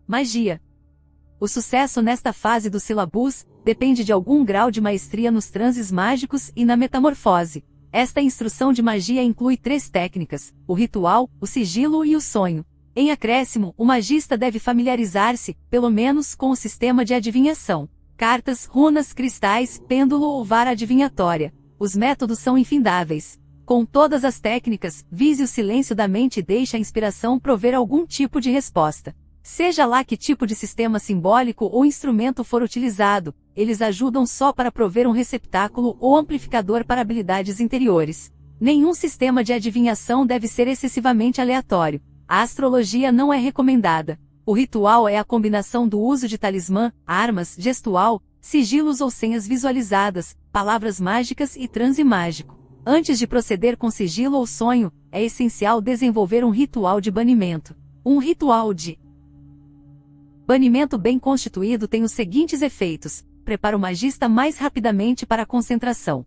Magia. O sucesso nesta fase do Syllabus depende de algum grau de maestria nos transes mágicos e na metamorfose. Esta instrução de magia inclui 3 técnicas: o ritual, o sigilo e o sonho. Em acréscimo, o magista deve familiarizar-se, pelo menos, com o sistema de adivinhação. Cartas, runas, cristais, pêndulo ou vara adivinhatória. Os métodos são infindáveis. Com todas as técnicas, vise o silêncio da mente e deixe a inspiração prover algum tipo de resposta. Seja lá que tipo de sistema simbólico ou instrumento for utilizado, eles ajudam só para prover um receptáculo ou amplificador para habilidades interiores. Nenhum sistema de adivinhação deve ser excessivamente aleatório. A astrologia não é recomendada. O ritual é a combinação do uso de talismã, armas, gestual, sigilos ou senhas visualizadas, palavras mágicas e transe mágico. Antes de proceder com sigilo ou sonho, é essencial desenvolver um ritual de banimento. Um ritual de banimento bem constituído tem os seguintes efeitos: prepara o magista mais rapidamente para a concentração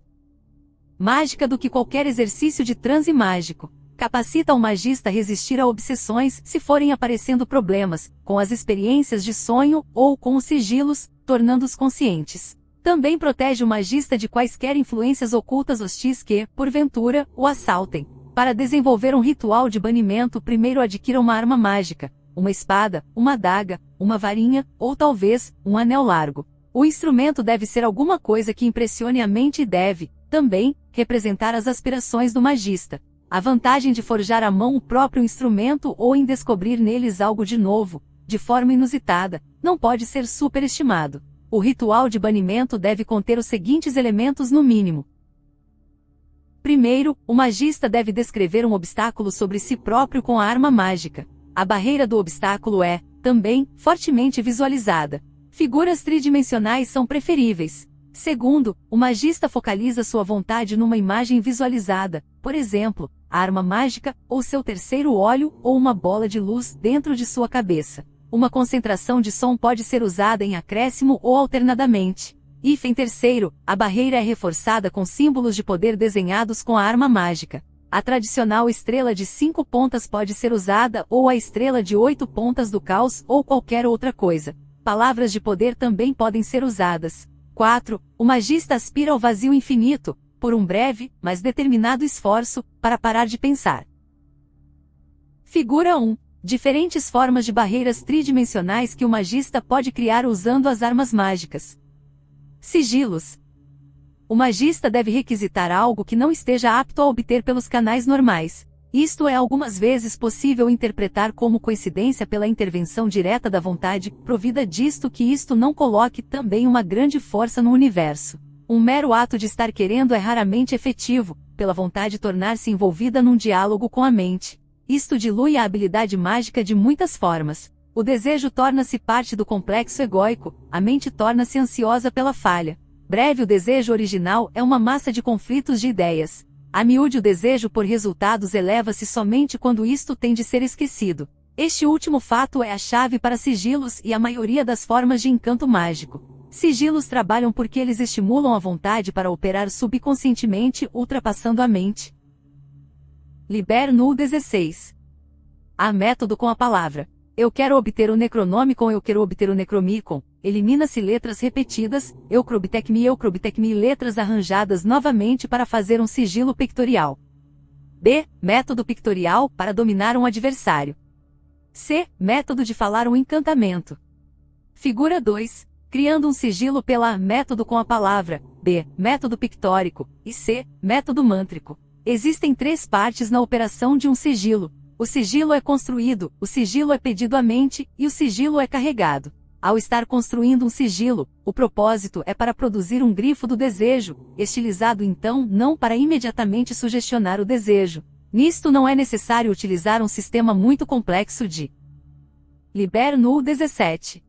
mágica do que qualquer exercício de transe mágico. Capacita o magista a resistir a obsessões se forem aparecendo problemas, com as experiências de sonho ou com os sigilos, tornando-os conscientes. Também protege o magista de quaisquer influências ocultas hostis que, porventura, o assaltem. Para desenvolver um ritual de banimento, primeiro adquira uma arma mágica, uma espada, uma adaga, uma varinha, ou talvez, um anel largo. O instrumento deve ser alguma coisa que impressione a mente e deve, também, representar as aspirações do magista. A vantagem de forjar à mão o próprio instrumento ou em descobrir neles algo de novo, de forma inusitada, não pode ser superestimado. O ritual de banimento deve conter os seguintes elementos no mínimo. Primeiro, o magista deve descrever um obstáculo sobre si próprio com a arma mágica. A barreira do obstáculo é, também, fortemente visualizada. Figuras tridimensionais são preferíveis. Segundo, o magista focaliza sua vontade numa imagem visualizada, por exemplo, a arma mágica, ou seu terceiro olho, ou uma bola de luz dentro de sua cabeça. Uma concentração de som pode ser usada em acréscimo ou alternadamente. Em terceiro, a barreira é reforçada com símbolos de poder desenhados com a arma mágica. A tradicional estrela de 5 pontas pode ser usada ou a estrela de 8 pontas do caos ou qualquer outra coisa. Palavras de poder também podem ser usadas. 4. O magista aspira ao vazio infinito, por um breve, mas determinado esforço, para parar de pensar. Figura 1. Diferentes formas de barreiras tridimensionais que o magista pode criar usando as armas mágicas. Sigilos. O magista deve requisitar algo que não esteja apto a obter pelos canais normais. Isto é algumas vezes possível interpretar como coincidência pela intervenção direta da vontade, provida disto que isto não coloque também uma grande força no universo. Um mero ato de estar querendo é raramente efetivo, pela vontade tornar-se envolvida num diálogo com a mente. Isto dilui a habilidade mágica de muitas formas. O desejo torna-se parte do complexo egóico, a mente torna-se ansiosa pela falha. Breve, o desejo original é uma massa de conflitos de ideias. A miúde, o desejo por resultados eleva-se somente quando isto tem de ser esquecido. Este último fato é a chave para sigilos e a maioria das formas de encanto mágico. Sigilos trabalham porque eles estimulam a vontade para operar subconscientemente, ultrapassando a mente. Liber Null 16. Há método com a palavra. Eu quero obter o Necronomicon, eu quero obter o Necromicon. Elimina-se letras repetidas, eucrobitecmi, letras arranjadas novamente para fazer um sigilo pictorial. B. Método pictorial, para dominar um adversário. C. Método de falar um encantamento. Figura 2. Criando um sigilo pela método com a palavra. B. Método pictórico. E C. Método mântrico. Existem 3 partes na operação de um sigilo. O sigilo é construído, o sigilo é pedido à mente, e o sigilo é carregado. Ao estar construindo um sigilo, o propósito é para produzir um grifo do desejo, estilizado então não para imediatamente sugestionar o desejo. Nisto não é necessário utilizar um sistema muito complexo de Liber Null 17.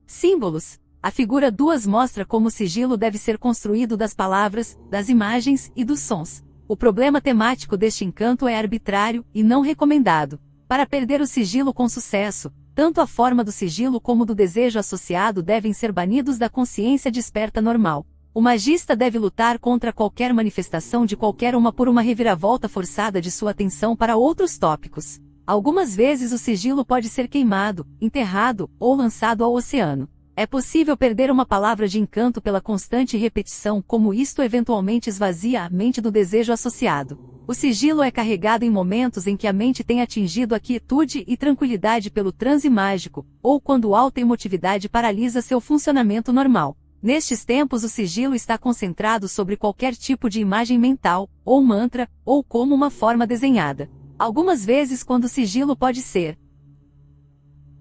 Símbolos. A figura 2 mostra como o sigilo deve ser construído das palavras, das imagens e dos sons. O problema temático deste encanto é arbitrário e não recomendado. Para perder o sigilo com sucesso, tanto a forma do sigilo como do desejo associado devem ser banidos da consciência desperta normal. O magista deve lutar contra qualquer manifestação de qualquer uma por uma reviravolta forçada de sua atenção para outros tópicos. Algumas vezes o sigilo pode ser queimado, enterrado ou lançado ao oceano. É possível perder uma palavra de encanto pela constante repetição, como isto eventualmente esvazia a mente do desejo associado. O sigilo é carregado em momentos em que a mente tem atingido a quietude e tranquilidade pelo transe mágico, ou quando alta emotividade paralisa seu funcionamento normal. Nestes tempos o sigilo está concentrado sobre qualquer tipo de imagem mental, ou mantra, ou como uma forma desenhada. Algumas vezes quando o sigilo pode ser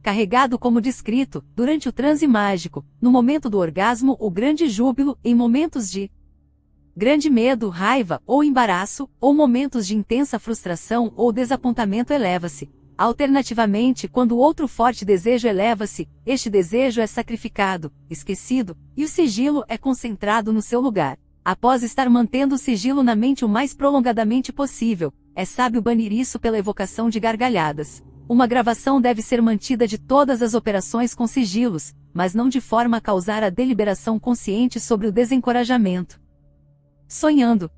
carregado como descrito, durante o transe mágico, no momento do orgasmo ou grande júbilo, em momentos de grande medo, raiva ou embaraço, ou momentos de intensa frustração ou desapontamento eleva-se. Alternativamente, quando outro forte desejo eleva-se, este desejo é sacrificado, esquecido, e o sigilo é concentrado no seu lugar. Após estar mantendo o sigilo na mente o mais prolongadamente possível, é sábio banir isso pela evocação de gargalhadas. Uma gravação deve ser mantida de todas as operações com sigilos, mas não de forma a causar a deliberação consciente sobre o desencorajamento. Sonhando.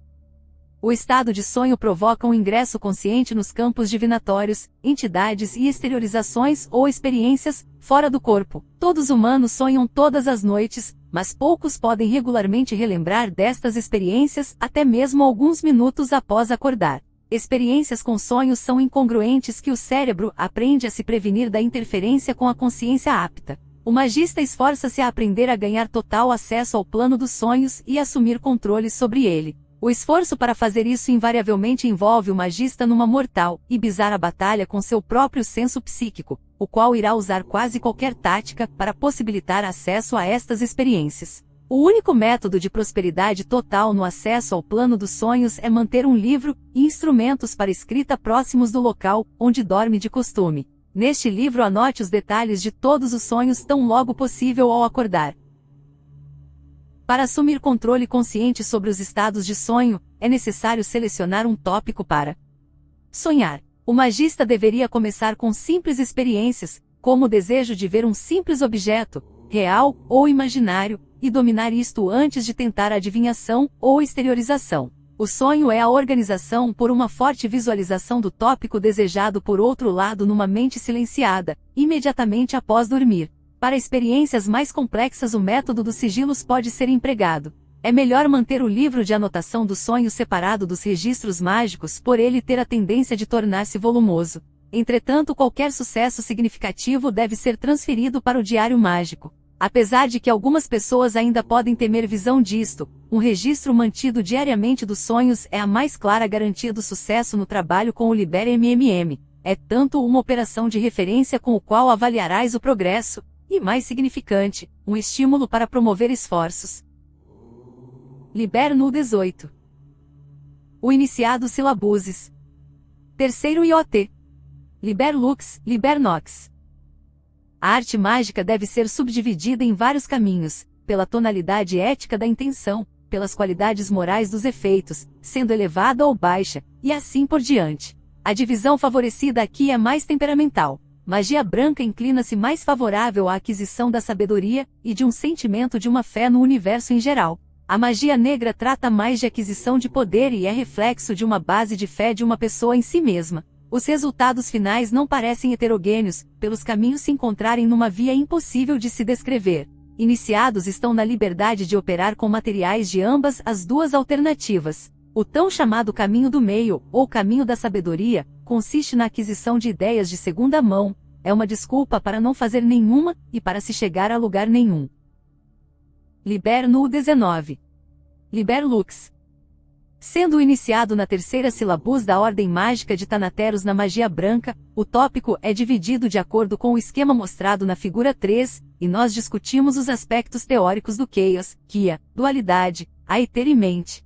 O estado de sonho provoca um ingresso consciente nos campos divinatórios, entidades e exteriorizações ou experiências, fora do corpo. Todos humanos sonham todas as noites, mas poucos podem regularmente relembrar destas experiências, até mesmo alguns minutos após acordar. Experiências com sonhos são incongruentes que o cérebro aprende a se prevenir da interferência com a consciência apta. O magista esforça-se a aprender a ganhar total acesso ao plano dos sonhos e assumir controle sobre ele. O esforço para fazer isso invariavelmente envolve o magista numa mortal e bizarra batalha com seu próprio senso psíquico, o qual irá usar quase qualquer tática para possibilitar acesso a estas experiências. O único método de prosperidade total no acesso ao plano dos sonhos é manter um livro e instrumentos para escrita próximos do local onde dorme de costume. Neste livro anote os detalhes de todos os sonhos tão logo possível ao acordar. Para assumir controle consciente sobre os estados de sonho, é necessário selecionar um tópico para sonhar. O magista deveria começar com simples experiências, como o desejo de ver um simples objeto, real ou imaginário, e dominar isto antes de tentar a adivinhação ou exteriorização. O sonho é a organização por uma forte visualização do tópico desejado por outro lado numa mente silenciada, imediatamente após dormir. Para experiências mais complexas o método dos sigilos pode ser empregado. É melhor manter o livro de anotação do sonho separado dos registros mágicos por ele ter a tendência de tornar-se volumoso. Entretanto, qualquer sucesso significativo deve ser transferido para o diário mágico. Apesar de que algumas pessoas ainda podem temer visão disto, um registro mantido diariamente dos sonhos é a mais clara garantia do sucesso no trabalho com o Liber MMM. É tanto uma operação de referência com o qual avaliarás o progresso, e mais significante, um estímulo para promover esforços. Liber no 18. O iniciado Silabuses. Terceiro IoT. Liber Lux, Liber Nox. A arte mágica deve ser subdividida em vários caminhos, pela tonalidade ética da intenção, pelas qualidades morais dos efeitos, sendo elevada ou baixa, e assim por diante. A divisão favorecida aqui é mais temperamental. Magia branca inclina-se mais favorável à aquisição da sabedoria, e de um sentimento de uma fé no universo em geral. A magia negra trata mais de aquisição de poder e é reflexo de uma base de fé de uma pessoa em si mesma. Os resultados finais não parecem heterogêneos, pelos caminhos se encontrarem numa via impossível de se descrever. Iniciados estão na liberdade de operar com materiais de ambas as duas alternativas. O tão chamado caminho do meio, ou caminho da sabedoria, consiste na aquisição de ideias de segunda mão, é uma desculpa para não fazer nenhuma, e para se chegar a lugar nenhum. Liber no 19. Liber Lux. Sendo iniciado na terceira silabus da ordem mágica de Thanateros na magia branca, o tópico é dividido de acordo com o esquema mostrado na figura 3, e nós discutimos os aspectos teóricos do Chaos, Kia, dualidade, Aether e mente.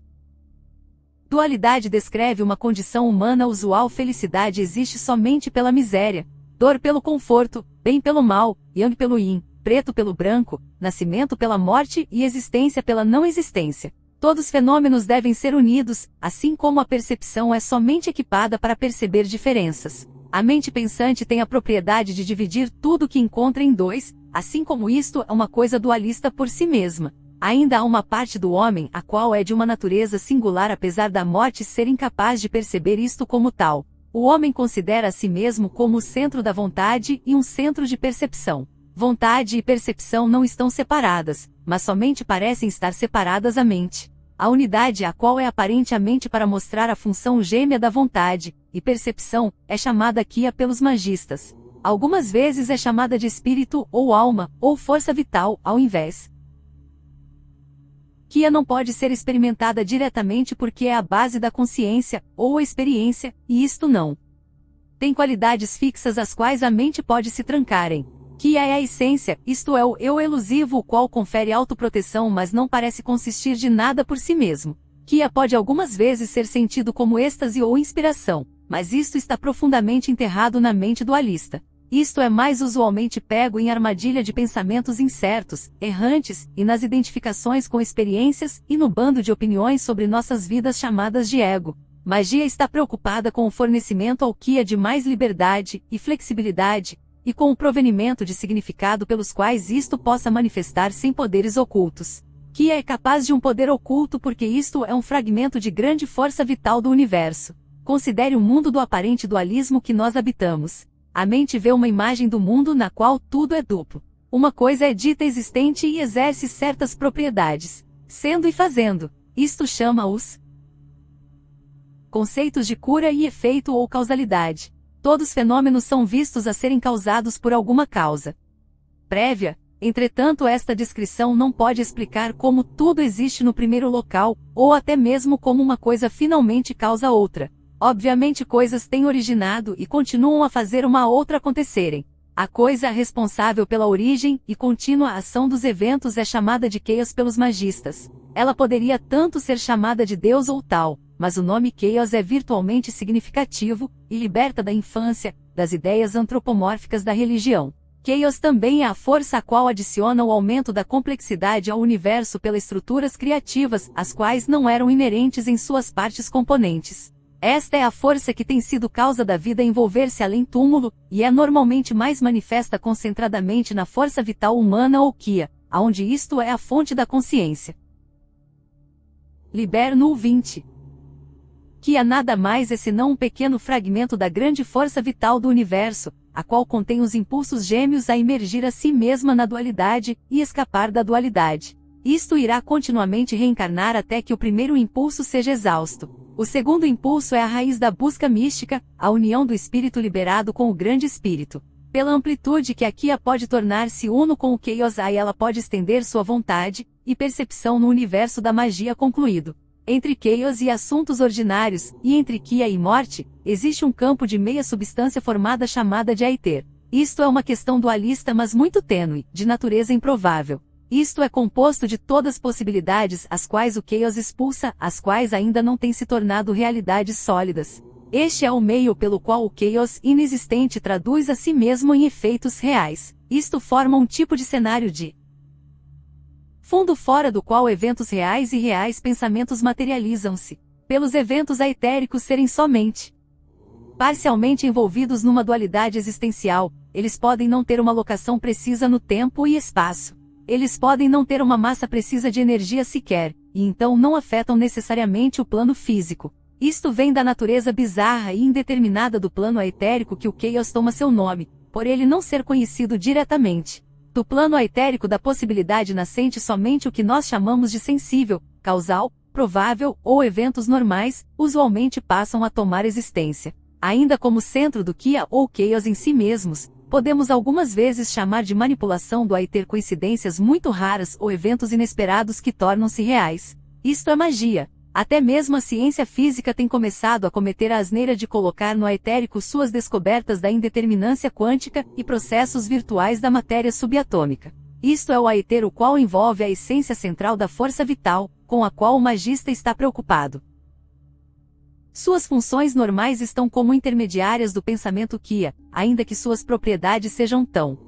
Dualidade descreve uma condição humana usual. Felicidade existe somente pela miséria, dor pelo conforto, bem pelo mal, yang pelo yin, preto pelo branco, nascimento pela morte e existência pela não existência. Todos os fenômenos devem ser unidos, assim como a percepção é somente equipada para perceber diferenças. A mente pensante tem a propriedade de dividir tudo o que encontra em dois, assim como isto é uma coisa dualista por si mesma. Ainda há uma parte do homem a qual é de uma natureza singular apesar da morte ser incapaz de perceber isto como tal. O homem considera a si mesmo como o centro da vontade e um centro de percepção. Vontade e percepção não estão separadas, mas somente parecem estar separadas a mente. A unidade a qual é aparente a mente para mostrar a função gêmea da vontade e percepção é chamada Kiya pelos magistas. Algumas vezes é chamada de espírito ou alma ou força vital ao invés. Kiya não pode ser experimentada diretamente porque é a base da consciência ou a experiência, e isto não tem qualidades fixas às quais a mente pode se trancar em. Kiya é a essência, isto é o eu elusivo, o qual confere autoproteção, mas não parece consistir de nada por si mesmo. Kiya pode algumas vezes ser sentido como êxtase ou inspiração, mas isto está profundamente enterrado na mente dualista. Isto é mais usualmente pego em armadilha de pensamentos incertos, errantes, e nas identificações com experiências, e no bando de opiniões sobre nossas vidas chamadas de ego. Magia está preocupada com o fornecimento ao Kiya de mais liberdade e flexibilidade, e com o provenimento de significado pelos quais isto possa manifestar-se em poderes ocultos. Kiya é capaz de um poder oculto porque isto é um fragmento de grande força vital do universo. Considere o mundo do aparente dualismo que nós habitamos. A mente vê uma imagem do mundo na qual tudo é duplo. Uma coisa é dita existente e exerce certas propriedades, sendo e fazendo. Isto chama-os conceitos de cura e efeito ou causalidade. Todos os fenômenos são vistos a serem causados por alguma causa prévia. Entretanto, esta descrição não pode explicar como tudo existe no primeiro local, ou até mesmo como uma coisa finalmente causa outra. Obviamente coisas têm originado e continuam a fazer uma outra acontecerem. A coisa responsável pela origem e contínua ação dos eventos é chamada de Chaos pelos magistas. Ela poderia tanto ser chamada de Deus ou tal, mas o nome Chaos é virtualmente significativo, e liberta da infância, das ideias antropomórficas da religião. Chaos também é a força a qual adiciona o aumento da complexidade ao universo pelas estruturas criativas, as quais não eram inerentes em suas partes componentes. Esta é a força que tem sido causa da vida envolver-se além túmulo, e é normalmente mais manifesta concentradamente na força vital humana ou Kiya, aonde isto é a fonte da consciência. Liber-no 20. Kiya nada mais é senão um pequeno fragmento da grande força vital do universo, a qual contém os impulsos gêmeos a emergir a si mesma na dualidade e escapar da dualidade. Isto irá continuamente reencarnar até que o primeiro impulso seja exausto. O segundo impulso é a raiz da busca mística, a união do espírito liberado com o grande espírito. Pela amplitude que a Kiya pode tornar-se uno com o Chaos, aí ela pode estender sua vontade e percepção no universo da magia concluído. Entre Chaos e assuntos ordinários, e entre Kiya e morte, existe um campo de meia substância formada chamada de Aether. Isto é uma questão dualista, mas muito tênue, de natureza improvável. Isto é composto de todas as possibilidades as quais o Chaos expulsa, as quais ainda não têm se tornado realidades sólidas. Este é o meio pelo qual o Chaos inexistente traduz a si mesmo em efeitos reais. Isto forma um tipo de cenário de fundo fora do qual eventos reais e reais pensamentos materializam-se, pelos eventos aetéricos serem somente parcialmente envolvidos numa dualidade existencial. Eles podem não ter uma locação precisa no tempo e espaço. Eles podem não ter uma massa precisa de energia sequer, e então não afetam necessariamente o plano físico. Isto vem da natureza bizarra e indeterminada do plano aetérico que o Chaos toma seu nome, por ele não ser conhecido diretamente. Do plano aetérico da possibilidade nascente somente o que nós chamamos de sensível, causal, provável ou eventos normais, usualmente passam a tomar existência. Ainda como centro do Kiya ou Chaos em si mesmos, podemos algumas vezes chamar de manipulação do Aether coincidências muito raras ou eventos inesperados que tornam-se reais. Isto é magia. Até mesmo a ciência física tem começado a cometer a asneira de colocar no aetérico suas descobertas da indeterminância quântica e processos virtuais da matéria subatômica. Isto é o Aether, o qual envolve a essência central da força vital, com a qual o magista está preocupado. Suas funções normais estão como intermediárias do pensamento Kiya, ainda que suas propriedades sejam tão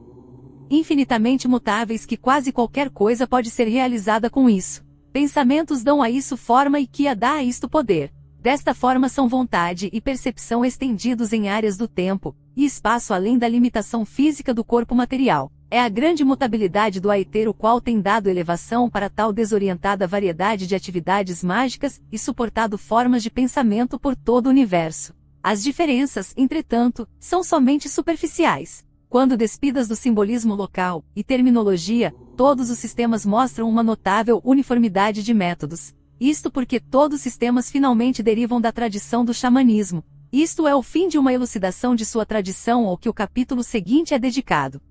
infinitamente mutáveis que quase qualquer coisa pode ser realizada com isso. Pensamentos dão a isso forma e Kiya dá a isto poder. Desta forma são vontade e percepção estendidos em áreas do tempo e espaço além da limitação física do corpo material. É a grande mutabilidade do Aether o qual tem dado elevação para tal desorientada variedade de atividades mágicas e suportado formas de pensamento por todo o universo. As diferenças, entretanto, são somente superficiais. Quando despidas do simbolismo local e terminologia, todos os sistemas mostram uma notável uniformidade de métodos. Isto porque todos os sistemas finalmente derivam da tradição do xamanismo. Isto é o fim de uma elucidação de sua tradição ao que o capítulo seguinte é dedicado.